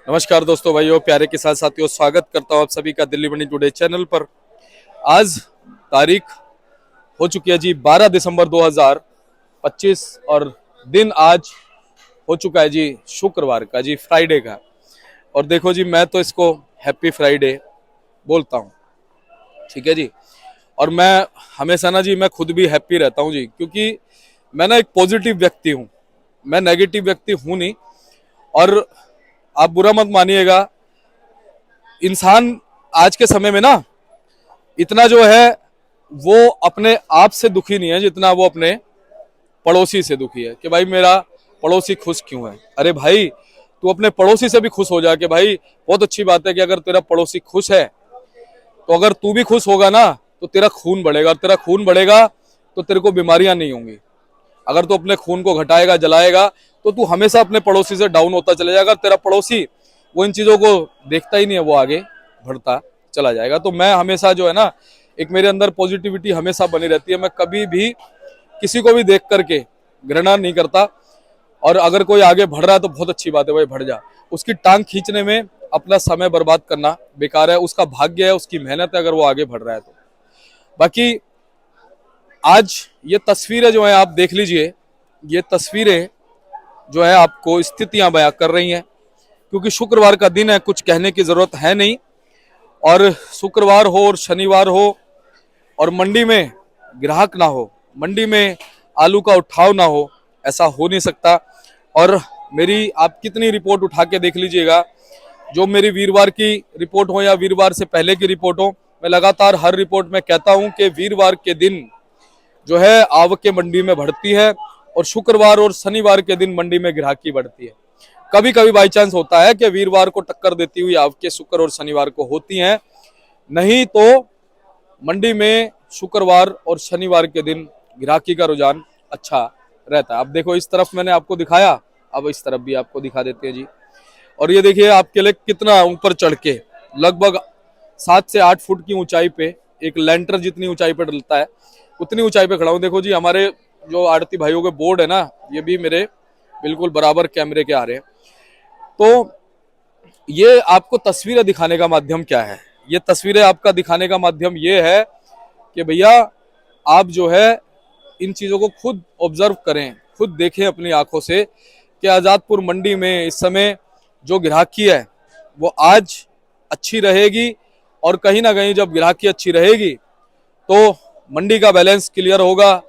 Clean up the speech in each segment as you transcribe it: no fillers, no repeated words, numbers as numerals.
नमस्कार दोस्तों, भाइयों, प्यारे के साथ साथियों, स्वागत करता हूं आप सभी का दिल्ली मंडी टुडे चैनल पर। आज तारीख हो चुकी है जी 12 दिसंबर 2025 और दिन आज हो चुका है जी शुक्रवार का, जी फ्राइडे का। और देखो जी, मैं तो इसको हैप्पी फ्राइडे बोलता हूं, ठीक है जी। और मैं हमेशा ना जी, मैं खुद भी हैप्पी रहता हूं जी, क्योंकि मैं ना एक पॉजिटिव व्यक्ति हूं, मैं नेगेटिव व्यक्ति हूं नहीं। और आप बुरा मत मानिएगा, इंसान आज के समय में ना इतना जो है वो अपने आप से दुखी नहीं है जितना वो अपने पड़ोसी से दुखी है कि भाई मेरा पड़ोसी खुश क्यों है। अरे भाई, तू अपने पड़ोसी से भी खुश हो जा कि भाई बहुत अच्छी बात है कि अगर तेरा पड़ोसी खुश है तो अगर तू भी खुश होगा ना तो तेरा खून बढ़ेगा, और तेरा खून बढ़ेगा तो तेरे को बीमारियां नहीं होंगी। अगर तू अपने खून को घटाएगा, जलाएगा, तो तू हमेशा अपने पड़ोसी से डाउन होता चला जाएगा। तेरा पड़ोसी वो इन चीजों को देखता ही नहीं है, वो आगे बढ़ता चला जाएगा। तो मैं हमेशा जो है ना, एक मेरे अंदर पॉजिटिविटी हमेशा बनी रहती है। मैं कभी भी किसी को भी देख करके घृणा नहीं करता, और अगर कोई आगे बढ़ रहा है तो बहुत अच्छी बात है, भाई बढ़ जा। उसकी टांग खींचने में अपना समय बर्बाद करना बेकार है। उसका भाग्य है, उसकी मेहनत है, अगर वो आगे बढ़ रहा है तो। बाकी आज ये तस्वीरें जो है आप देख लीजिए, ये तस्वीरें जो है आपको स्थितियां बयां कर रही हैं, क्योंकि शुक्रवार का दिन है, कुछ कहने की जरूरत है नहीं। और शुक्रवार हो और शनिवार हो और मंडी में ग्राहक ना हो, मंडी में आलू का उठाव ना हो, ऐसा हो नहीं सकता। और मेरी आप कितनी रिपोर्ट उठा के देख लीजिएगा, जो मेरी वीरवार की रिपोर्ट हो या वीरवार से पहले की रिपोर्ट हो, मैं लगातार हर रिपोर्ट में कहता हूं कि वीरवार के दिन जो है आवकें मंडी में बढ़ती है, और शुक्रवार और शनिवार के दिन मंडी में ग्राहकी बढ़ती है। कभी कभी बाई चांस होता है कि वीरवार को टक्कर देती हुई आवकें शुक्र और शनिवार को होती हैं, नहीं तो मंडी में शुक्रवार और शनिवार के दिन ग्राहकी का रुझान अच्छा रहता है। अब देखो, इस तरफ मैंने आपको दिखाया, अब इस तरफ भी आपको दिखा देते हैं जी। और ये देखिए आपके लिए कितना ऊपर चढ़ के, लगभग 7 से 8 फुट की ऊंचाई पे, एक लेंटर जितनी ऊंचाई पे डलता है उतनी ऊंचाई पे खड़ा हूं। देखो जी, हमारे जो आड़ती भाइयों के बोर्ड है ना, ये भी मेरे बिल्कुल बराबर कैमरे के आ रहे हैं। तो ये आपको तस्वीरें दिखाने का माध्यम क्या है? ये तस्वीरें आपका दिखाने का माध्यम ये है कि भैया आप जो है इन चीजों को खुद ऑब्जर्व करें, खुद देखें अपनी आंखों से कि आजादपुर मंडी में इस समय जो ग्राहकी है वो आज अच्छी रहेगी। और कहीं ना कहीं जब ग्राहकी अच्छी रहेगी तो मंडी का बैलेंस क्लियर होगा,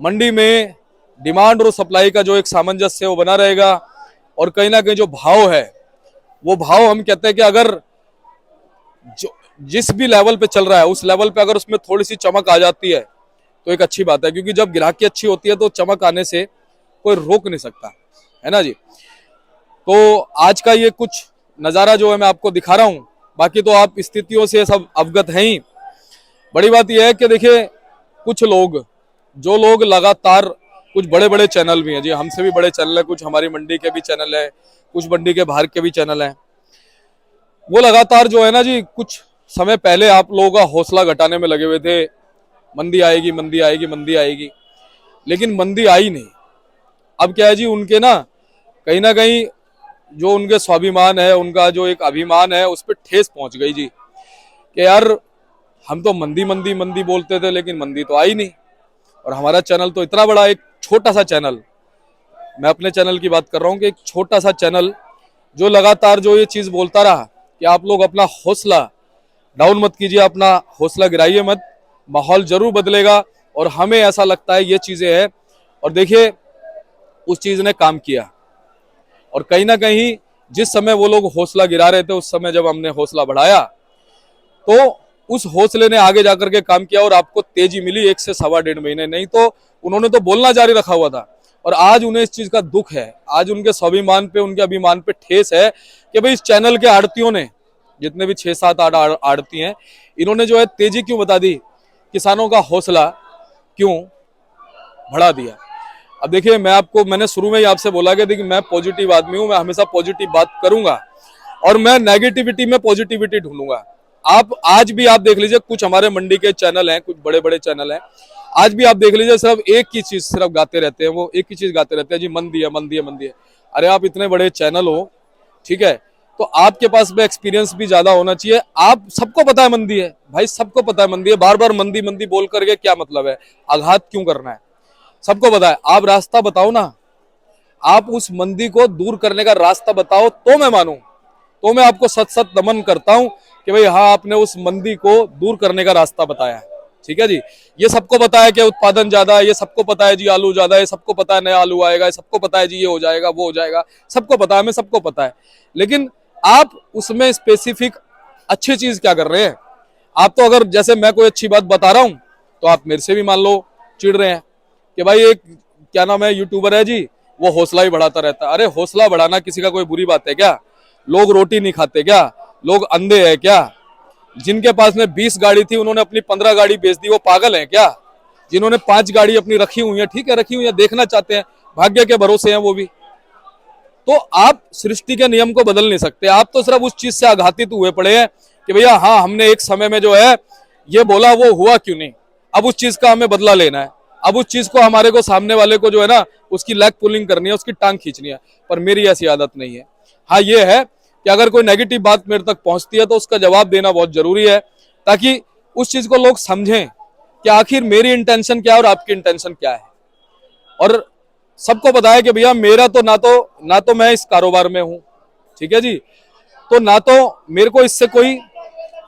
मंडी में डिमांड और सप्लाई का जो एक सामंजस्य है वो बना रहेगा। और कहीं ना कहीं जो भाव है, वो भाव हम कहते हैं कि अगर जो जिस भी लेवल पे चल रहा है उस लेवल पे अगर उसमें थोड़ी सी चमक आ जाती है तो एक अच्छी बात है, क्योंकि जब ग्राहकी अच्छी होती है तो चमक आने से कोई रोक नहीं सकता, है ना जी। तो आज का ये कुछ नजारा जो है मैं आपको दिखा रहा हूँ, बाकी तो आप स्थितियों से सब अवगत हैं ही। बड़ी बात यह है कि देखिए, कुछ लोग, जो लोग लगातार, कुछ बड़े बड़े चैनल भी हैं जी, हमसे भी बड़े चैनल है, कुछ हमारी मंडी के भी चैनल है, कुछ मंडी के बाहर के भी चैनल हैं, वो लगातार जो है ना जी, कुछ समय पहले आप लोगों का हौसला घटाने में लगे हुए थे, मंदी आएगी, मंदी आएगी, मंदी आएगी, लेकिन मंदी आई नहीं। अब क्या है जी, उनके ना कहीं जो उनके स्वाभिमान है, उनका जो एक अभिमान है, उस पर ठेस पहुंच गई जी कि यार हम तो मंदी मंदी मंदी बोलते थे लेकिन मंदी तो आई नहीं। और हमारा चैनल तो इतना बड़ा, एक छोटा सा चैनल, मैं अपने चैनल की बात कर रहा हूँ कि एक छोटा सा चैनल जो लगातार जो ये चीज बोलता रहा कि आप लोग अपना हौसला डाउन मत कीजिए, अपना हौसला गिराइए मत, माहौल जरूर बदलेगा। और हमें ऐसा लगता है ये चीजें हैं, और देखिए उस चीज ने काम किया। और कहीं ना कहीं जिस समय वो लोग हौसला गिरा रहे थे, उस समय जब हमने हौसला बढ़ाया तो उस हौसले ने आगे जाकर के काम किया और आपको तेजी मिली 1 से सवा डेढ़ महीने। नहीं तो उन्होंने तो बोलना जारी रखा हुआ था, और आज उन्हें इस चीज का दुख है, आज उनके स्वाभिमान पे, उनके अभिमान पे ठेस है कि भाई इस चैनल के आड़तियों ने, जितने भी 6-7 आड़ती हैं, इन्होंने जो है तेजी क्यों बता दी, किसानों का हौसला क्यों बढ़ा दिया। अब देखिए, मैंने शुरू में ही आपसे बोला कि देखिए मैं पॉजिटिव आदमी हूं, मैं हमेशा पॉजिटिव बात करूंगा और मैं नेगेटिविटी में पॉजिटिविटी ढूंढूंगा। आप आज भी आप देख लीजिए, कुछ हमारे मंडी के चैनल हैं, कुछ बड़े बड़े चैनल हैं, आज भी आप देख लीजिए सिर्फ एक ही चीज सिर्फ गाते रहते हैं, वो एक ही चीज गाते रहते हैं जी, मंदी है, मंदी है, मंदी है। अरे आप इतने बड़े चैनल हो, ठीक है, तो आपके पास में एक्सपीरियंस भी ज्यादा होना चाहिए। आप सबको पता है मंदी है भाई, सबको पता है मंदी है, बार बार मंदी मंदी बोल करके क्या मतलब है, आघात क्यों करना है, सबको पता है। आप रास्ता बताओ ना, आप उस मंदी को दूर करने का रास्ता बताओ तो मैं मानूं, तो मैं आपको सत सत नमन करता हूं कि भाई हाँ आपने उस मंदी को दूर करने का रास्ता बताया है। ठीक है जी, ये सबको पता है कि उत्पादन ज्यादा है, ये सबको पता है जी आलू ज्यादा है, सबको पता है नया आलू आएगा, सबको पता है जी ये हो जाएगा वो हो जाएगा, सबको पता है, हमें सबको पता है। लेकिन आप उसमें स्पेसिफिक अच्छी चीज क्या कर रहे हैं? आप तो अगर जैसे मैं कोई अच्छी बात बता रहा हूं तो आप मेरे से भी मान लो चिढ़ रहे हैं कि भाई एक क्या नाम है यूट्यूबर है जी, वो हौसला ही बढ़ाता रहता है। अरे हौसला बढ़ाना किसी का कोई बुरी बात है क्या? लोग रोटी नहीं खाते क्या? लोग अंधे हैं क्या? जिनके पास में 20 गाड़ी थी उन्होंने अपनी 15 गाड़ी बेच दी, वो पागल हैं क्या? जिन्होंने 5 गाड़ी अपनी रखी हुई है, ठीक है रखी हुई है, देखना चाहते हैं, भाग्य के भरोसे हैं वो भी। तो आप सृष्टि के नियम को बदल नहीं सकते। आप तो सिर्फ उस चीज से आघातित हुए पड़े हैं कि भैया हाँ हमने एक समय में जो है ये बोला, वो हुआ क्यों नहीं, अब उस चीज का हमें बदला लेना है, अब उस चीज को हमारे को सामने वाले को जो है ना उसकी लेग पुलिंग करनी है, उसकी टांग खींचनी है। पर मेरी ऐसी आदत नहीं है। हाँ ये है कि अगर कोई नेगेटिव बात मेरे तक पहुंचती है तो उसका जवाब देना बहुत जरूरी है, ताकि उस चीज को लोग समझें कि आखिर मेरी इंटेंशन क्या है और आपकी इंटेंशन क्या है। और सबको पता है कि भैया मेरा तो ना तो मैं इस कारोबार में हूं, ठीक है जी, तो ना तो मेरे को इससे कोई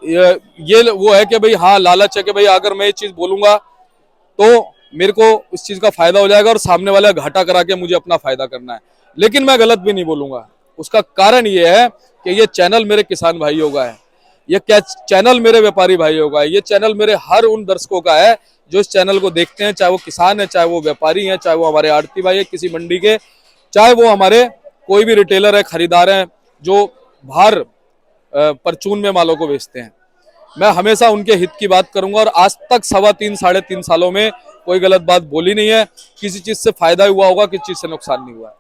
ये वो है कि भाई हाँ लालच है कि भाई अगर मैं ये चीज बोलूंगा तो मेरे को इस चीज का फायदा हो जाएगा और सामने वाला घाटा करा के मुझे अपना फायदा करना है। लेकिन मैं गलत भी नहीं बोलूंगा। उसका कारण ये है कि ये चैनल मेरे किसान भाइयों का है, ये क्या चैनल मेरे व्यापारी भाइयों का है, ये चैनल मेरे हर उन दर्शकों का है जो इस चैनल को देखते हैं, चाहे वो किसान है, चाहे वो व्यापारी हैं, चाहे वो हमारे आड़ती भाई है किसी मंडी के, चाहे वो हमारे कोई भी रिटेलर है, खरीदार हैं जो बाहर परचून में मालों को बेचते हैं। मैं हमेशा उनके हित की बात करूंगा और आज तक 3.5 सालों में कोई गलत बात बोली नहीं है। किसी चीज से फायदा हुआ होगा, किसी चीज से नुकसान नहीं हुआ है।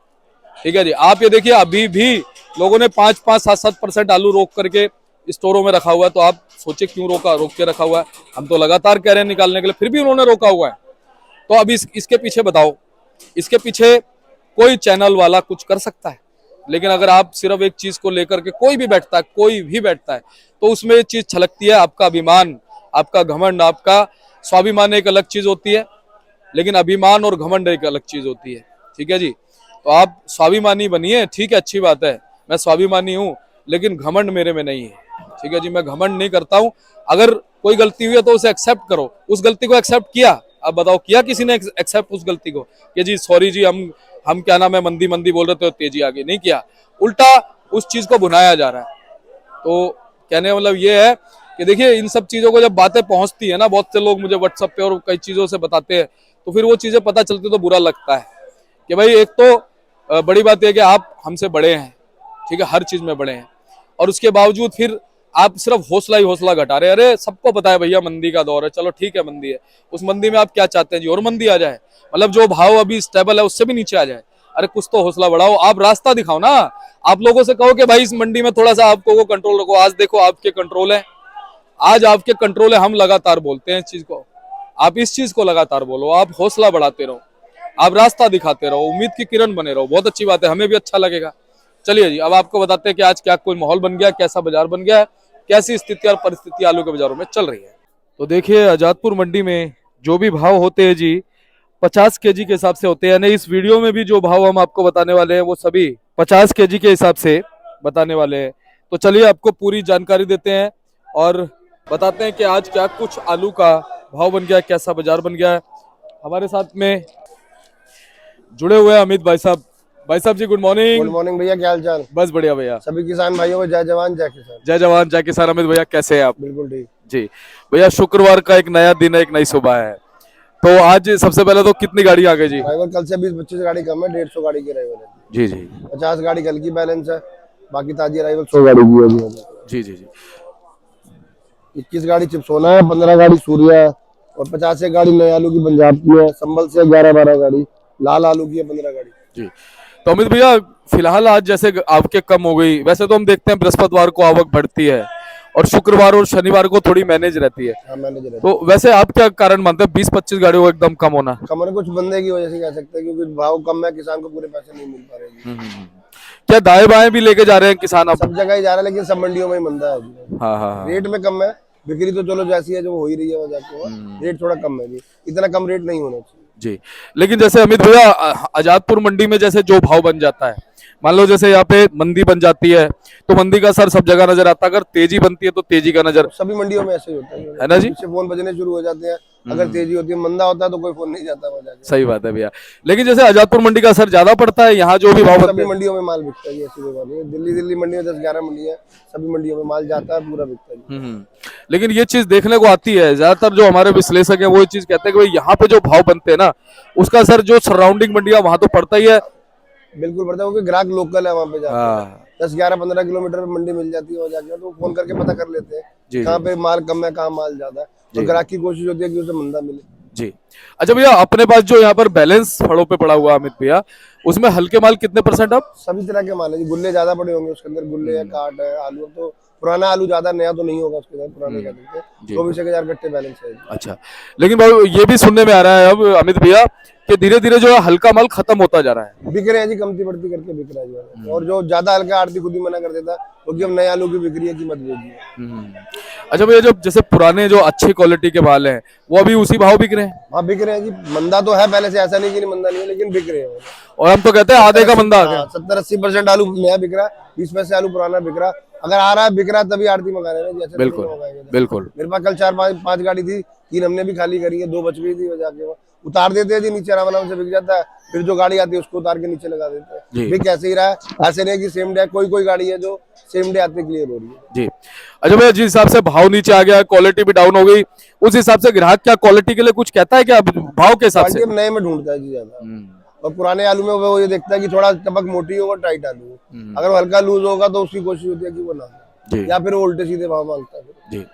ठीक है जी, आप ये देखिए अभी भी लोगों ने 5-5, 7-7% आलू रोक करके स्टोरों में रखा हुआ है, तो आप सोचे क्यों रोक के रखा हुआ है? हम तो लगातार कह रहे हैं निकालने के लिए, फिर भी उन्होंने रोका हुआ है। तो अब इसके पीछे बताओ, इसके पीछे कोई चैनल वाला कुछ कर सकता है, लेकिन अगर आप सिर्फ एक चीज को लेकर के कोई भी बैठता है तो उसमें ये चीज छलकती है, आपका अभिमान, आपका घमंड, आपका स्वाभिमान एक अलग चीज होती है, लेकिन अभिमान और घमंड एक अलग चीज होती है। ठीक है जी, तो आप स्वाभिमानी बनिए, ठीक है अच्छी बात है, मैं स्वाभिमानी हूँ, लेकिन घमंड मेरे में नहीं है। ठीक है जी, मैं घमंड नहीं करता हूँ। अगर कोई गलती हुई है तो उसे एक्सेप्ट करो, उस गलती को एक्सेप्ट किया, अब बताओ किया किसी ने एक्सेप्ट उस गलती को कि जी सॉरी जी हम क्या नाम है मंदी मंदी बोल रहे थे, तेजी आ गई, नहीं किया, उल्टा उस चीज को भुनाया जा रहा है। तो कहने का मतलब ये है कि देखिए इन सब चीजों को जब बातें पहुंचती है ना, बहुत से लोग मुझे व्हाट्सएप पे और कई चीजों से बताते हैं, तो फिर वो चीजें पता चलती तो बुरा लगता है कि भाई एक तो बड़ी बात यह कि आप हमसे बड़े हैं, ठीक है हर चीज में बड़े हैं, और उसके बावजूद फिर आप सिर्फ हौसला ही हौसला घटा रहे हैं। अरे सबको पता है भैया मंदी का दौर है, चलो ठीक है मंदी है, उस मंदी में आप क्या चाहते हैं जी और मंदी आ जाए, मतलब जो भाव अभी स्टेबल है उससे भी नीचे आ जाए? अरे कुछ तो हौसला बढ़ाओ, आप रास्ता दिखाओ ना, आप लोगों से कहो कि भाई इस मंडी में थोड़ा सा आपको वो कंट्रोल रखो। आज देखो आपके कंट्रोल है, आज आपके कंट्रोल है, हम लगातार बोलते हैं इस चीज को, आप इस चीज को लगातार बोलो, आप हौसला बढ़ाते रहो, आप रास्ता दिखाते रहो, उम्मीद की किरण बने रहो, बहुत अच्छी बात है, हमें भी अच्छा लगेगा। चलिए जी, अब आपको बताते हैं कि आज क्या कोई माहौल बन गया, कैसा बाजार बन गया है, कैसी स्थिति और परिस्थिति आलू के बाजारों में चल रही है। तो देखिए आजादपुर मंडी में जो भी भाव होते हैं जी 50 केजी के हिसाब से होते हैं, यानी इस वीडियो में भी जो भाव हम आपको बताने वाले हैं वो सभी 50 केजी के हिसाब से बताने वाले हैं। तो चलिए आपको पूरी जानकारी देते हैं और बताते हैं कि आज क्या कुछ आलू का भाव बन गया है, कैसा बाजार बन गया है। हमारे साथ में जुड़े हुए हैं अमित भाई साहब। भाई साहब जी गुड मॉर्निंग। गुड मॉर्निंग भैया, क्या हाल चाल? बस बढ़िया भैया। सभी किसान भाइयों को जय जवान जय किसान। जय जवान जय किसान। अमित भैया कैसे हैं आप? बिल्कुल ठीक जी भैया, शुक्रवार का एक नया दिन है, एक नई सुबह है, तो आज सबसे पहले तो कितनी गाड़ी आ गई जी? ड्राइवर कल से 20-25 गाड़ी कम है, 150 गाड़ी की ड्राइवर है जी जी। 50 गाड़ी कल की बैलेंस है, बाकी ताजी ड्राइवर 100 गाड़ी की है जी जी जी। 21 गाड़ी चिप्सोना है, 15 गाड़ी सूर्या है और 50 एक गाड़ी नए आलू की पंजाब की है, संभल से 11-12 गाड़ी, लाल आलू की है 15 गाड़ी जी। तो अमित भैया फिलहाल आज जैसे आवकें कम हो गई, वैसे तो हम देखते हैं बृहस्पतिवार को आवक बढ़ती है और शुक्रवार और शनिवार को थोड़ी मैनेज रहती है। हाँ मैनेजर है। तो वैसे आप क्या कारण मानते हैं 20-25 गाड़ियों को एकदम कम होना? कम कुछ बंदे की वजह से कह सकते हैं, क्योंकि भाव कम है, किसान को पूरे पैसे नहीं मिल पा रहे हैं। क्या दाएं बाएं भी लेके जा रहे हैं किसान अब? सब जगह ही जा रहा है, लेकिन सब मंडियों में ही मंदा है अभी। हाँ हाँ हाँ। रेट में कम है, बिक्री तो चलो जैसी है जो हो ही रही है, वहाँ जाके रेट थोड़ा कम है जी, इतना कम रेट नहीं होना चाहिए। जी, लेकिन जैसे अमित भैया आजादपुर मंडी में जैसे जो भाव बन जाता है, मान लो जैसे यहाँ पे मंदी बन जाती है तो मंदी का असर सब जगह नजर आता है, अगर तेजी बनती है तो तेजी का नजर, सभी मंडियों में ऐसे ही होता है ना जी? पीछे फोन बजने शुरू हो जाते हैं, अगर तेजी होती है, मंदा होता है तो कोई फोन नहीं जाता वहाँ जाके। सही बात है भैया। लेकिन जैसे आजादपुर मंडी का असर ज्यादा पड़ता है, यहाँ जो भी भाव बनते सभी हैं। मंडियों में माल बिकता है, ऐसी कोई बात नहीं है। दिल्ली मंडी में 10-11 मंडी है, सभी मंडियों में माल जाता है, पूरा बिकता है। लेकिन ये चीज देखने को आती है, ज्यादातर जो हमारे विश्लेषक है वो ये चीज कहते हैं कि भाई यहाँ पे जो भाव बनते हैं ना, उसका असर जो सराउंडिंग मंडियां वहां तो पड़ता ही है। बिल्कुल पड़ता है, क्योंकि ग्राहक लोकल है वहाँ पे जाते हैं। हाँ 10-11-15 किलोमीटर में मंडी मिल जाती है, वहाँ जाके तो फोन करके पता कर लेते जी, हैं कहाँ पे माल कम है, कहाँ माल ज्यादा है, तो ग्राहक की कोशिश होती है कि उसे मंदा मिले। जी। अच्छा भैया, अपने पास जो यहाँ पर बैलेंस फड़ों पे पड़ा हुआ अमित भैया, उसमें हल्के माल कितने परसेंट अब? सभी तरह के माल है जी, गुल्ले ज्यादा पड़े होंगे उसके अंदर, गुल्ले है, काट है, आलू, तो पुराना आलू ज्यादा, नया तो नहीं होगा उसके अंदर, पुराने क्या देते हैं, 24,000 कट्टे बैलेंस है। अच्छा, लेकिन भाई ये भी सुनने में आ रहा है अब अमित भैया कि धीरे धीरे जो है हल्का माल खत्म होता जा रहा है। बिक रहे हैं जी, कमती बढ़ती करके बिक रहा है जी। और जो ज्यादा हल्का आड़ती खुद ही मना कर देता, क्योंकि हम नए आलू की बिक्री है कि मत भेजिए। अच्छा भैया, जो जैसे पुराने जो अच्छी क्वालिटी के माल हैं वो अभी उसी भाव बिक रहे हैं? हाँ बिक रहे हैं जी, मंदा तो है पहले से, ऐसा नहीं कि मंदा नहीं है, लेकिन बिक रहे हैं। और हम तो कहते हैं आधे का मंदा आ गया। 70-80% आलू नया बिक रहा है, 20 पैसे आलू पुराना बिक रहा है। अगर आ रहा है बिक रहा है तभी आड़ती मंगा रहे हैं, जैसे बिल्कुल बिल्कुल। मेरे पास कल 4-5 गाड़ी थी, 3 हमने भी खाली करी है, 2 बच गई थी, जाके उतार देते हैं जी नीचे, आराम आराम से बिक जाता है। फिर जो गाड़ी आती है उसको उतार के नीचे लगा देते हैं, बिक ऐसे ही रहा है। ऐसे नहीं कि सेम डे, कोई गाड़ी है जो सेम डे आते क्लियर हो रही है जी। अच्छा भैया, जिस हिसाब से भाव नीचे आ गया, क्वालिटी भी डाउन हो गई, उस हिसाब से ग्राहक क्या क्वालिटी के लिए कुछ कहता है क्या भाव के हिसाब से? नए में ढूंढता है जी ज्यादा, और पुराने आलू में वो ये देखता है कि थोड़ा टपक मोटी हो और टाइट आलू हो। अगर वो हल्का लूज होगा तो उसकी कोशिश होती है कि वो ना हो, या फिर वो उल्टे सीधे भाव मांगता है जी।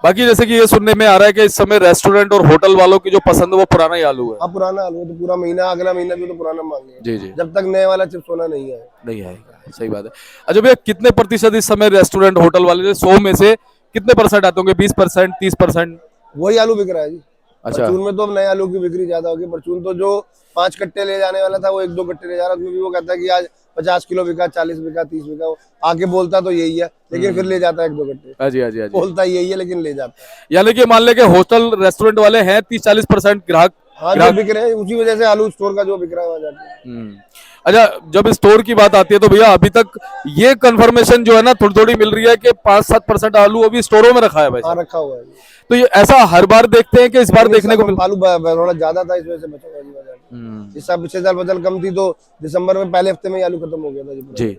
बाकी जैसे कि ये सुनने में आ रहा है कि इस समय रेस्टोरेंट और होटल वालों की जो पसंद है वो पुराना ही आलू है। हाँ पुराना आलू है, तो पूरा महीना, अगला महीना भी तो पुराना मांगे जी जी, जब तक नए वाला चिप्स होना नहीं है, नहीं आएगा। सही बात है। अच्छा भैया, कितने प्रतिशत इस समय रेस्टोरेंट होटल वाले 100 में से कितने परसेंट आते होंगे? 20%, 30%? वही आलू बिक रहा है जी। अच्छा। परचून में तो अब नए आलू की बिक्री ज्यादा होगी। परचून तो जो 5 कट्टे ले जाने वाला था वो 1-2 कट्टे ले जा रहा है, उसमें भी वो कहता है कि आज 50 किलो बिका, 40 बिका, 30 बिका। आके बोलता तो यही है, लेकिन फिर ले जाता है 1-2 कट्टे। हाँ जी हाँ जी हाँ जी। बोलता यही है लेकिन ले जाता है। यानी कि मान ले कि होटल रेस्टोरेंट वाले हैं 30-40% ग्राहक। हाँ जो बिक रहे हैं, उसी वजह से आलू स्टोर का जो बिक रहा है वहाँ जाके। अच्छा, जब स्टोर की बात आती है तो भैया अभी तक ये कंफर्मेशन जो है ना थोड़ी थोड़ी मिल रही है कि 5-7% आलू अभी स्टोरों में रखा है भाई। हाँ रखा हुआ है। तो ये ऐसा हर बार देखते हैं कि इस बार देखने को आलू थोड़ा ज्यादा था, इस वजह से बचा हुआ। इस साल पिछले साल फसल कम थी तो दिसंबर में पहले हफ्ते में आलू खत्म हो गया था जी।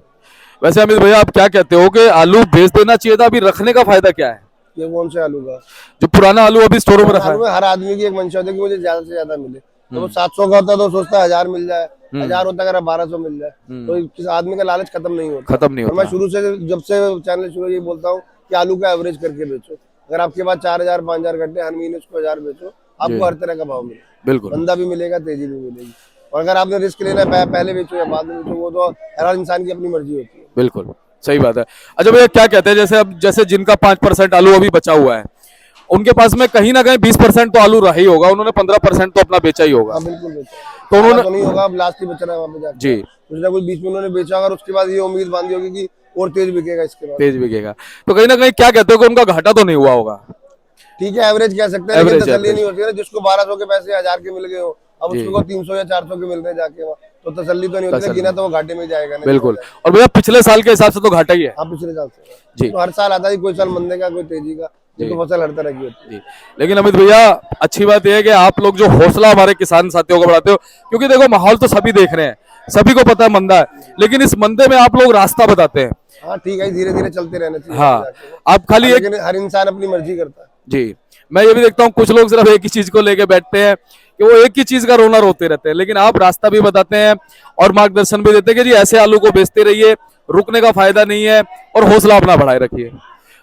वैसे अमित भैया, आप क्या कहते हो कि आलू बेच देना चाहिए था, अभी रखने का फायदा क्या है? ये कौन से आलू का? जो पुराना आलू अभी स्टोरों में रखा है। हर आदमी की एक मंशा होती है कि मुझे ज्यादा से ज्यादा मिले। तो वो 700 का होता है तो सोचता है 1000 मिल जाए, 1000 होता है अगर 1200 मिल जाए, तो किस आदमी का लालच खत्म नहीं होता। मैं शुरू से, जब से चैनल शुरू यही बोलता हूँ कि आलू का एवरेज करके बेचो। अगर आपके पास 4000-5000 कट्टे, हर महीने उसको 1000 बेचो, आपको हर तरह का भाव मिले, बिल्कुल मंदा भी मिलेगा, तेजी भी मिलेगी। और अगर आपने रिस्क लेना है पहले बेचो या बाद में बेचो, वो तो हर इंसान की अपनी मर्जी होती है। बिल्कुल सही बात है। अच्छा भैया, क्या कहते हैं, जैसे अब जैसे जिनका 5% आलू अभी बचा हुआ है, उनके पास में कहीं ना कहीं 20% तो आलू रहा ही होगा, उन्होंने 15% तो अपना बेचा ही होगा। हाँ बिल्कुल बेचा, तो उन्होंने तो नहीं होगा, अब लास्ट ही बच रहा है वहाँ पे जाके जी, कुछ ना कुछ बीच में उन्होंने बेचा, और उसके बाद ये उम्मीद बांधी होगी कि और तेज बिकेगा, इसके बाद तेज बिकेगा। तो कहीं ना कहीं क्या कहते हो कि उनका घाटा तो नहीं हुआ होगा? ठीक है, एवरेज कह सकते हैं, लेकिन तसल्ली नहीं होती है ना। जिसको 1200 के पैसे 1000 के मिल गए हो, अब उसको 300 या 400 के मिल रहे हैं जाके, तो तसल्ली तो नहीं होती, गिना तो वो घाटे में जाएगा। बिल्कुल। और भैया पिछले साल के हिसाब से तो घाटा ही है। हाँ पिछले साल से जी, तो हर साल आता है, कोई साल मंदे का, कोई तेजी का, ये तो फसल हर तरह की होती है। लेकिन अमित भैया, अच्छी बात यह है कि आप लोग जो हौसला हमारे किसान साथियों को बढ़ाते हो, क्योंकि देखो माहौल तो सभी देख रहे हैं, सभी को पता है मंदा है, लेकिन इस मंदे में आप लोग रास्ता बताते हैं। हाँ ठीक है, धीरे धीरे चलते रहना चाहिए। हाँ, आप खाली एक, हर इंसान अपनी मर्जी करता है जी। मैं ये भी देखता हूँ कुछ लोग सिर्फ एक ही चीज को लेके बैठते हैं कि वो एक ही चीज का रोना रोते रहते हैं, लेकिन आप रास्ता भी बताते हैं और मार्गदर्शन भी देते हैं कि जी ऐसे आलू को बेचते रहिए, रुकने का फायदा नहीं है, और हौसला अपना बढ़ाए रखिए।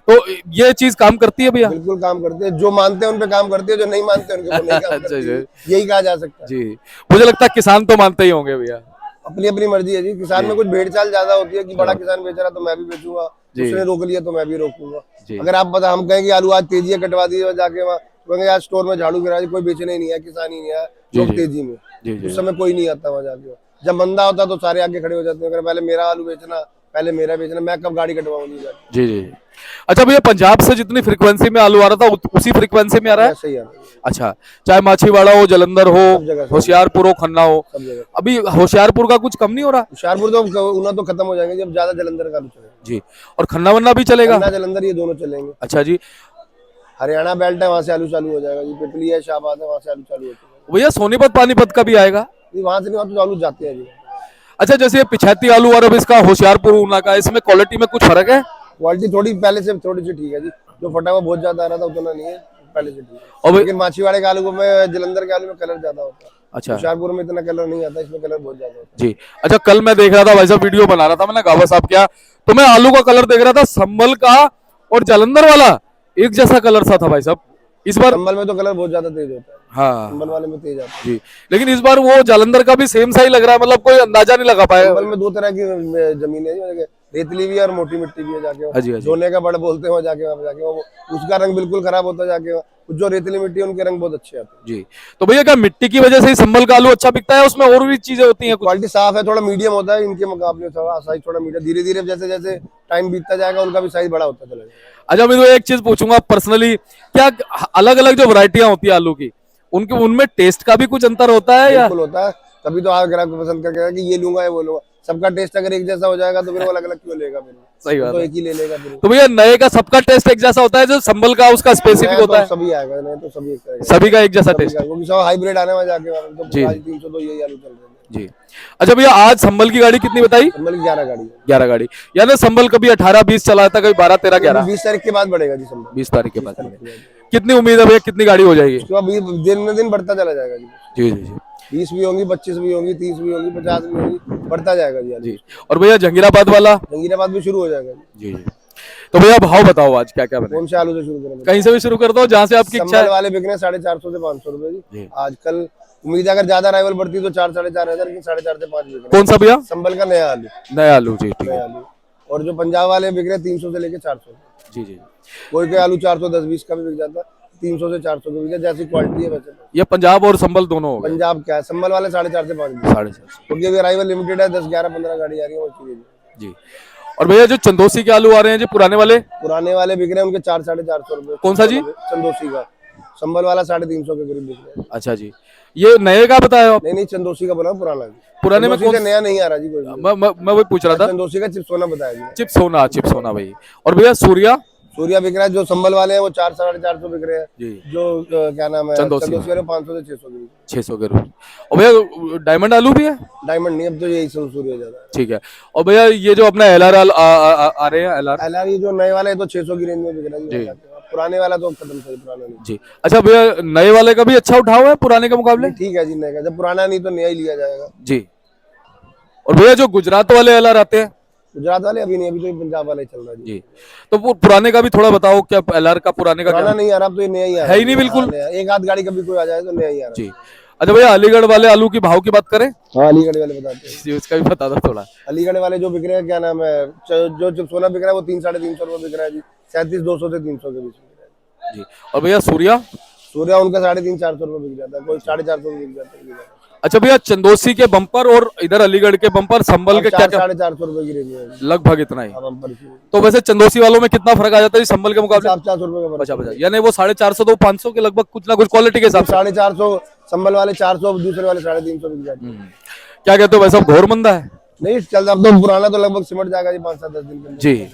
तो ये चीज काम करती है भैया? बिल्कुल काम करते हैं, जो मानते हैं उन पे काम करती है, जो नहीं मानते हैं उनके नहीं काम करती है, यही कहा जा सकता है जी। मुझे लगता है किसान तो मानते ही होंगे भैया। अपनी अपनी मर्जी है जी। किसान में कुछ भेड़चाल ज्यादा होती है कि बड़ा किसान बेच रहा तो मैं भी बेचूंगा, उसने रोक लिया तो मैं भी रोकूंगा। अगर आप बता, हम कहें कि आलू आज तेजी है, कटवा दिए, जाके वहाँ आज स्टोर में झाड़ू गिरा, कोई बेचने ही नहीं है, किसान ही नहीं है, लोग तेजी में, उस समय कोई नहीं आता वहाँ जाके। जब मंदा होता है तो सारे आगे खड़े हो जाते हैं, अगर पहले मेरा आलू बेचना, पहले मेरा बेचना, मैं कब गाड़ी कटवाऊंगी जाके। जी जी। अच्छा भैया, पंजाब से जितनी फ्रीक्वेंसी में आलू आ रहा था उसी फ्रीक्वेंसी में आ रहा है? ऐसा ही आ रहा है, अच्छा, चाहे माछीवाड़ा हो, जलंधर हो, सब जगह से। होशियारपुर हो, खन्ना हो। सब जगह। अभी होशियारपुर का कुछ कम नहीं हो रहा? होशियारपुर तो उना तो खत्म हो जाएंगे जब ज्यादा जलंधर का आलू चलेगा। जी। और खन्ना वन्ना भी चलेगा? खन्ना जलंधर ये दोनों चलेंगे। अच्छा जी। हरियाणा बेल्ट है, वहाँ से आलू चालू हो जाएगा जी। पिपली है, शाहबाद है, वहाँ से आलू चालू होता है। भैया सोनीपत पानीपत का भी आएगा? वहाँ से नहीं, वहाँ तो आलू जाते हैं जी। अच्छा, जैसे ये पिछैती आलू और अब इसका होशियारपुर ऊना का, इसमें क्वालिटी में कुछ फर्क है? क्वालिटी थोड़ी पहले से थोड़ी सी ठीक है जी। जो फटा हुआ बहुत ज्यादा आ रहा था उतना नहीं है, पहले से ठीक है। और लेकिन माछीवाड़े के आलू में, जलंधर के आलू में कलर ज्यादा होता है। अच्छा होशियारपुर में इतना कलर नहीं आता, इसमें कलर बहुत ज्यादा होता जी। अच्छा, कल मैं देख रहा था भाई साहब, वीडियो बना रहा था, मैंने गावा साहब क्या, तो मैं आलू का कलर देख रहा था, संभल का और जलंधर वाला एक जैसा कलर सा था भाई साहब। इस है। बार संभल में तो कलर बहुत ज्यादा तेज होता है, हाँ संभल वाले में तेज आता है। जी, लेकिन इस बार वो जालंधर का भी सेम सा ही लग रहा है, मतलब कोई अंदाजा नहीं लगा पाया। संभल में दो तरह की जमीन है, रेतली भी है और मोटी मिट्टी भी है। जाके हाँ जी, हाँ जी। जोने का बड़ बोलते हैं, वहाँ जाके वो उसका रंग बिल्कुल खराब होता है। जाके जो रेतली मिट्टी है उनके रंग बहुत अच्छे आते हैं जी। तो भैया क्या मिट्टी की वजह से ही संभल का आलू अच्छा बिकता है, उसमें और भी चीजें होती हैं कुछ? क्वालिटी साफ है, थोड़ा मीडियम होता है इनके मुकाबले, थोड़ा साइज थोड़ा मीडियम। धीरे धीरे जैसे जैसे टाइम बीतता जाएगा उनका भी साइज बड़ा होता चलेगा। अच्छा, मैं तो एक चीज पूछूंगा पर्सनली, क्या अलग अलग जो वैरायटियां होती है आलू की, उनके उनमें टेस्ट का भी कुछ अंतर होता है या? बिल्कुल होता है, तभी तो आप ग्राहक को पसंद करके कि ये लूंगा या वो लूंगा। सबका टेस्ट अगर एक जैसा हो जाएगा तो फिर वो अलग अलग क्यों लेगा फिर? सही बात तो है। एक ही ले लेगा फिर। तो भैया नए का सबका टेस्ट एक जैसा होता है, जो संभल का उसका स्पेसिफिक नया होता तो है? सभी आएगा, नहीं तो सभी एक तरह का। सभी का एक जैसा सभी टेस्ट? का, क्योंकि सब हाइब्रिड आने में जाके तो जी। 300 तो यही आलू चल रहे हैं। जी। अच्छा भैया, आज संभल की गाड़ी कितनी बताई? संभल की 11 गाड़ी है। 11 गाड़ी, यानी संभल कभी 18-20 चला था, कभी 12-13 11? 20 तारीख के बाद बढ़ेगा जी संभल। 20 तारीख के बाद। 20 तारीख के बाद। कितनी उम्मीद है भैया, कितनी गाड़ी हो जाएगी? उसके बाद दिन में दिन बढ़ता चला जाएगा जी। जी जी जी 20 भी होंगी, 25 भी होंगी, 30 भी होंगी, 50 भी होंगी, बढ़ता जाएगा जी आलू। जी। और भैया जंगीराबाद वाला? जंगीराबाद भी शुरू हो जाएगा जी। जी जी। तो भैया भाव बताओ आज क्या क्या बने? कौन से आलू से शुरू करें? कहीं से भी शुरू कर दो, जहाँ से आपकी इच्छा संभल है। वाले बिकने 450 से 500 रुपए जी। जी आजकल। उम्मीद है अगर ज्यादा अराइवल बढ़ती तो 4-4.5 हजार, 4.5 से 5 बिक रहे कौन सा भैया? हैं। संभल का नया आलू। नया आलू, जी ठीक नया है। आलू। और जो पंजाब वाले बिक रहे हैं 300 से लेके 400। जी जी। कोई कोई आलू 410-20 का भी बिक जाता है, 300 से 400 का बिक जाता है, जैसी क्वालिटी है वैसे। ये पंजाब और संभल दोनों हो गए? पंजाब क्या है, संभल वाले 4.5 से 5 450। क्योंकि अभी अराइवल लिमिटेड है, 10-11-15 गाड़ी आ रही है वो चीज। जी। और भैया जो चंदोसी के आलू आ रहे हैं जी, पुराने वाले? पुराने वाले बिक रहे हैं उनके 4-4.5 रुपए। कौन सा जी? चंदोसी का। संभल वाला 350 के करीब बिक रहा है। अच्छा जी। ये नए का बताया आप? नहीं नहीं, चंदोसी का बोला पुराना। पुराने में चंदोसी कौन? से नया नहीं आ रहा जी कोई भी। मैं वही पूछ रहा था। चंदोसी का चिप्स सोना बताया जी। चिप सोना, चिप सोना भाई। और भैया सूर्या? सूर्या बिक रहा है, जो संभल वाले हैं वो 400-450 बिक रहे हैं जी। जो क्या नाम है, चंदोसी वाले 500 से 600 के बीच। 600 के रूप। और भैया डायमंड आलू भी है? डायमंड नहीं, अब तो यही सूर्या ज्यादा है। ठीक है। और भैया ये जो अपना LR आ रहे हैं, LR? LR ये जो नए वाले हैं तो 600 की रेंज में बिक रहा है जी। पुराने वाला तो खत्म था, पुराना नहीं। जी। अच्छा भैया, नए वाले का भी अच्छा उठाव है पुराने के मुकाबले? ठीक है जी, नए का जब पुराना नहीं तो नया ही लिया जाएगा जी। और भैया जो गुजरात वाले LR आते हैं? गुजरात वाले अभी नहीं, अभी तो पंजाब वाले चल रहा है जी। तो वो पुराने का भी थोड़ा बताओ, क्या LR का पुराने का पुराना क्या? नहीं आ रहा, अब तो ये नया ही आ रहा है ही नहीं बिल्कुल? नया। एक आध गाड़ी कभी कोई आ जाए तो नया ही आ रहा जी। अच्छा भैया, अलीगढ़ वाले आलू की भाव की बात करें? हाँ, अलीगढ़ वाले बताते हैं। जी, उसका भी बता दो थोड़ा। अलीगढ़ वाले जो बिक रहे हैं, क्या नाम है, जो चिप्स सोना बिक रहा है वो 300-350 रुपए बिक रहा है जी। 3700 से 300 के बीच बिक रहा है जी। और भैया सूर्या? सूर्या उनका 350-400 रुपए बिक जाता है, कोई 450 में बिक जाता है। अच्छा भैया, चंदोसी के बम्पर और इधर अलीगढ़ के बम्पर, संभल के क्या क्या? 400-450 रुपए की रेंज में है। लगभग इतना ही। हाँ, बम्पर की। तो वैसे चंदोसी वालों में कितना फर्क आ जाता है संभल के मुकाबले? 400 रुपए का बचा बचा, यानी वो 450 तो 500 के लगभग कुछ ना कुछ क्वालिटी के हिसाब से। 450 संभल वाले 400, दूसरे वाले 350 बिक जाते हैं। क्या कहते हो वैसे, घोर मंदा है? नहीं चल, अब तो पुराना तो लगभग सिमट जाएगा जी 5-7-10 दिन के अंदर। जी।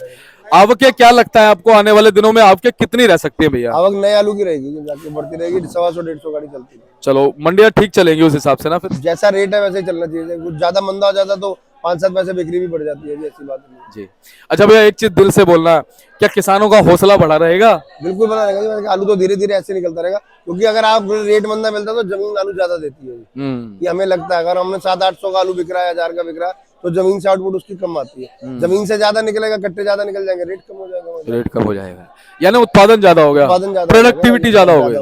आवके क्या लगता है आपको, आने वाले दिनों में आवके कितनी रह सकती है भैया? आवक नए आलू की रहेगी, जाके बढ़ती रहेगी, 125-150 गाड़ी चलती है। चलो, मंडियां ठीक चलेंगी उस हिसाब से ना फिर? जैसा रेट है वैसे ही चलना चाहिए, कुछ ज्यादा मंदा हो जाता तो 5-7 पैसे बिक्री भी बढ़ जाती है जी, ऐसी बात नहीं। जी। अच्छा भैया, एक चीज दिल से बोलना, क्या किसानों का हौसला बढ़ा रहेगा? बिल्कुल बना रहेगा जी, आलू तो धीरे धीरे ऐसे निकलता रहेगा, क्योंकि अगर आप रेट मंदा मिलता है तो जमीन आलू ज्यादा देती है जी। ये हमें लगता है, अगर हमने 700-800 का आलू बिक रहा है, 1000 का बिक रहा है, तो जमीन से आउटपुट उसकी कम आती है। जमीन से ज्यादा निकलेगा, कट्टे ज्यादा निकल जाएंगे, रेट कम हो जाएगा। रेट कम हो जाएगा, यानी उत्पादन ज्यादा हो गया, उत्पादन ज्यादा, प्रोडक्टिविटी ज्यादा हो गई,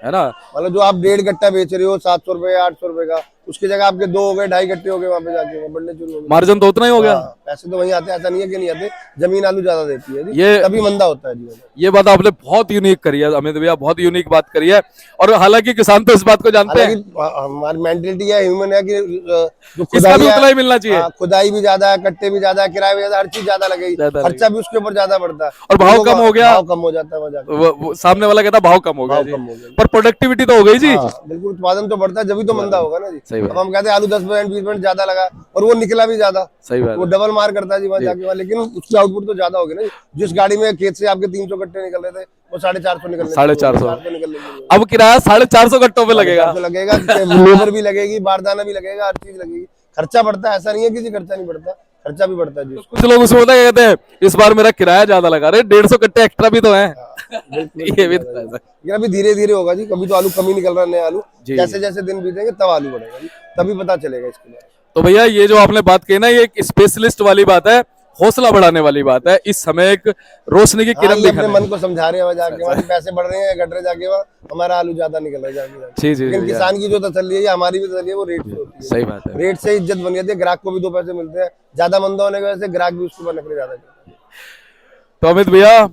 है ना? मतलब जो आप 1.5 कट्टा बेच रहे हो 700 रुपए, 800 रुपए का, उसकी जगह आपके 2 हो गए, 2.5 गट्टे हो गए, वहाँ पे जाके बढ़ने शुरू हो गए। मार्जिन तो उतना ही हो गया। हाँ, पैसे तो वहीं आते हैं, ऐसा नहीं है कि नहीं आते। जमीन आलू ज्यादा देती है जी, ये तभी मंदा होता है जी। ये बात आपने बहुत यूनिक करी है अमित भैया, बहुत यूनिक बात करी है। और हालांकि किसान तो इस बात को जानते हैं, हमारी मेंटेलिटी है, ह्यूमन है कि जो इसका भी खुदाई उतना ही मिलना चाहिए। खुदाई भी ज्यादा है, कट्टे भी ज्यादा है, किराया भी ज्यादा, हर चीज ज्यादा लगेगी, खर्चा भी उसके ऊपर ज्यादा बढ़ता है, और भाव कम हो गया, भाव कम हो जाता है वहाँ जाके। वो सामने वाला कहता भाव कम हो गया भाव जी, कम हो गया। पर प्रोडक्टिविटी तो हो गई जी। बिल्कुल, उत्पादन तो बढ़ता है, जब तो मंदा होगा ना जी। सही बात। अब हम कहते हैं आलू 10% 20% ज्यादा लगा और वो निकला भी ज्यादा, सही बात वो है। डबल मार करता है जी वहाँ जाके वहाँ, लेकिन उसकी आउटपुट तो ज्यादा होगी ना जी। जिस गाड़ी में खेत से आपके 300 कट्टे निकल रहे थे, वो 450 निकल रहे, 450 निकल रहे। अब किराया 450 गट्टों पे लगेगा। लगेगा, लेबर भी लगेगी, बारदाना भी लगेगा, हर चीज लगेगी, खर्चा बढ़ता है। ऐसा नहीं है कि जी खर्चा नहीं बढ़ता, खर्चा भी बढ़ता है जी। कुछ लोग उसमें पता क्या कहते हैं, इस बार मेरा किराया ज्यादा लगा, अरे 150 कट्टे एक्स्ट्रा भी तो है। ये भी तो है। लेकिन अभी धीरे धीरे होगा जी, कभी तो आलू कम ही निकल रहा है, नए आलू जैसे जैसे दिन बीतेंगे तब आलू बढ़ेगा जी, तभी पता चलेगा इसके लिए। तो भैया ये जो आपने बात कही ना, ये एक स्पेशलिस्ट वाली बात है, हौसला बढ़ाने वाली बात है। इस समय एक रोशनी की किरण ये अपने मन को समझा रहे हैं वहाँ जाके, वहाँ पैसे बढ़ रहे हैं, घट रहे जाके, वहाँ हमारा आलू ज्यादा निकल रहा है जाके। जी जी, लेकिन किसान की जो तसल्ली है, हमारी भी तसल्ली है, वो रेट से होती है। सही बात है। रेट से इज्जत बनी जाती है, ग्राहक को भी 2 पैसे मिलते हैं, ज्यादा मंदा होने की वजह से ग्राहक भी उसके ऊपर नखरे ज्यादा करते हैं। तो अमित भैया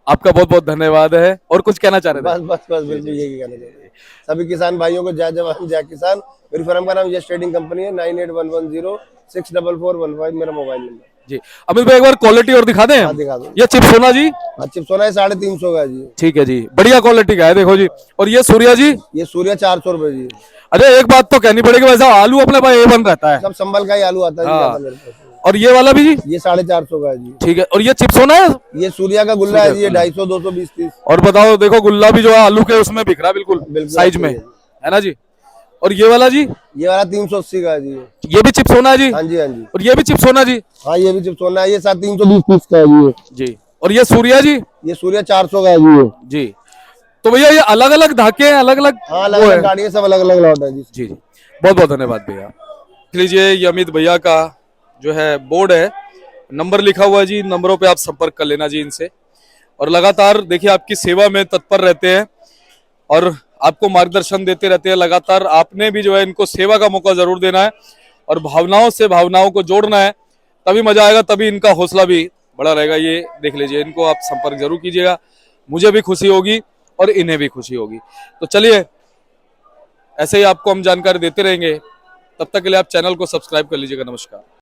आपका बहुत बहुत धन्यवाद है, और कुछ कहना चाह रहे थे? बस बिल्कुल यही कहना चाहिए सभी किसान भाइयों को। जय जवान जय किसान। मेरी फर्म का नाम यश ट्रेडिंग कंपनी है। 9811064415 मेरा मोबाइल नंबर जी। अमित भाई एक बार क्वालिटी और दिखा दें। दिखा दो। ये चिप सोना जी, चिप सोना है 350 का जी। ठीक है जी, बढ़िया क्वालिटी का है, देखो जी। और ये सूर्या जी, ये सूर्या 400 रुपए जी। अरे एक बात तो कहनी पड़ेगी, वैसा आलू अपने पास A1 रहता है, सब संभल का ही आलू आता है जी, ज्यादा मेरे पास। और ये वाला भी जी, ये 450 का है जी। ठीक है। और ये चिप सोना है, ये सूर्या का गुल्ला है जी, ये 250 220 30। और बताओ देखो गुल्ला भी जो है आलू के उसमें बिक रहा है, बिल्कुल साइज में, है ना जी। और ये वाला जी, ये वाला 380 का है जी। ये भी चिप सोना है जी। हाँ जी हाँ जी। और ये भी चिप सोना जी। हाँ ये भी चिप सोना है, ये 320 पीस का है जी। और ये सूर्या जी, ये सूर्या 400 का है जी। जी। तो भैया ये अलग अलग धाके हैं, अलग अलग, हाँ अलग अलग गाड़ी है, सब अलग अलग लॉट है जी। जी जी, बहुत बहुत धन्यवाद भैया। देख लीजिए ये अमित भैया का जो है बोर्ड है, नंबर लिखा हुआ है जी, नंबरों पे आप संपर्क कर लेना जी इनसे। और लगातार देखिए आपकी सेवा में तत्पर रहते हैं और आपको मार्गदर्शन देते रहते हैं लगातार। आपने भी जो है इनको सेवा का मौका जरूर देना है और भावनाओं से भावनाओं को जोड़ना है, तभी मजा आएगा, तभी इनका हौसला भी बड़ा रहेगा। ये देख लीजिए, इनको आप संपर्क जरूर कीजिएगा, मुझे भी खुशी होगी और इन्हें भी खुशी होगी। तो चलिए ऐसे ही आपको हम जानकारी देते रहेंगे, तब तक के लिए आप चैनल को सब्सक्राइब कर लीजिएगा। नमस्कार।